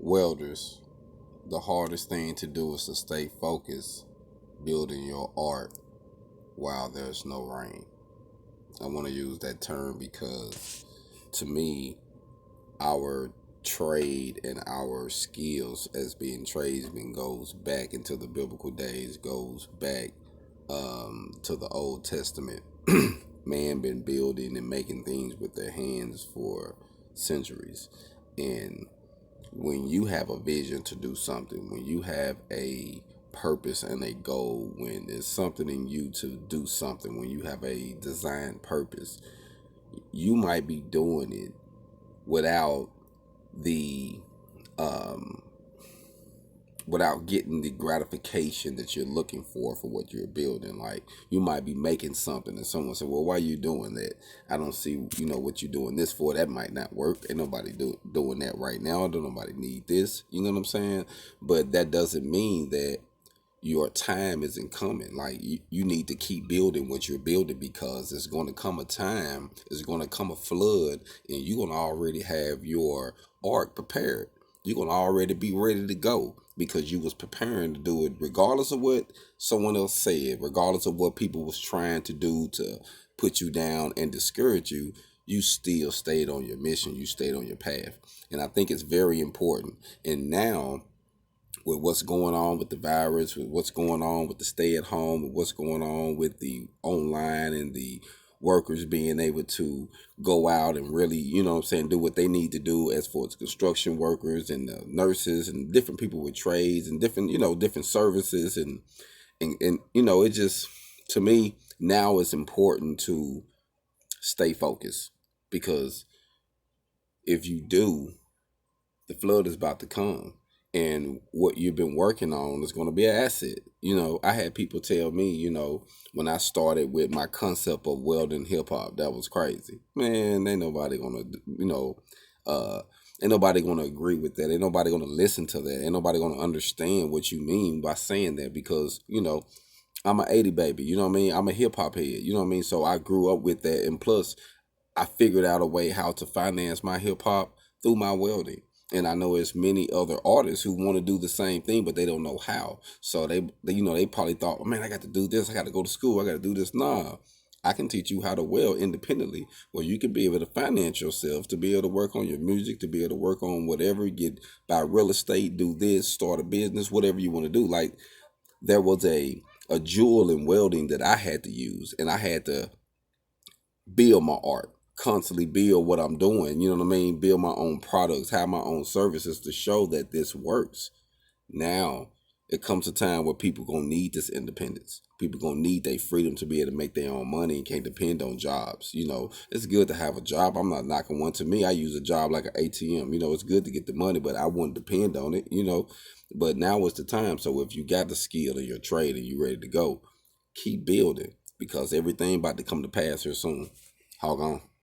Welders, the hardest thing to do is to stay focused building your art while there's no rain. I want to use that term because to me, our trade and our skills as being tradesmen goes back into the biblical days, goes back to the Old Testament. Man been building and making things with their hands for centuries. And when you have a vision to do something, when you have a purpose and a goal, when there's something in you to do something, when you have a design purpose, you might be doing it without the without getting the gratification that you're looking for what you're building. Like, you might be making something and someone say, well, why are you doing that? I don't see, what you're doing this for. That might not work. Ain't nobody doing that right now. Don't nobody need this. You know what I'm saying? But that doesn't mean that your time isn't coming. Like, you need to keep building what you're building, because it's going to come a time, it's going to come a flood, and you're going to already have your art prepared. You're going to already be ready to go, because you was preparing to do it regardless of what someone else said, regardless of what people was trying to do to put you down and discourage you. You still stayed on your mission. You stayed on your path. And I think it's very important. And now, with what's going on with the virus, with what's going on with the stay at home, with what's going on with the online and the workers being able to go out and really, do what they need to do, as for its construction workers and the nurses and different people with trades and different, different services. And it just, to me, now it's important to stay focused, because if you do, the flood is about to come. And what you've been working on is going to be an asset. I had people tell me, when I started with my concept of welding hip hop, that was crazy. Man, ain't nobody gonna, ain't nobody gonna agree with that. Ain't nobody gonna listen to that. Ain't nobody gonna understand what you mean by saying that, because, I'm an 80 baby. You know what I mean? I'm a hip hop head. You know what I mean? So I grew up with that. And plus, I figured out a way how to finance my hip hop through my welding. And I know there's many other artists who want to do the same thing, but they don't know how. So they probably thought, oh, man, I got to do this. I got to go to school. I got to do this. Nah, I can teach you how to weld independently, where you can be able to finance yourself, to be able to work on your music, to be able to work on whatever, buy real estate, do this, start a business, whatever you want to do. Like, there was a jewel in welding that I had to use, and I had to build my art, constantly build what I'm doing, you know what I mean? Build my own products, have my own services to show that this works. Now, it comes a time where people going to need this independence. People going to need their freedom to be able to make their own money and can't depend on jobs. It's good to have a job. I'm not knocking one. To me, I use a job like an ATM. It's good to get the money, but I wouldn't depend on it, But now is the time. So if you got the skill in your trade and you ready to go, keep building, because everything about to come to pass here soon. HogOn.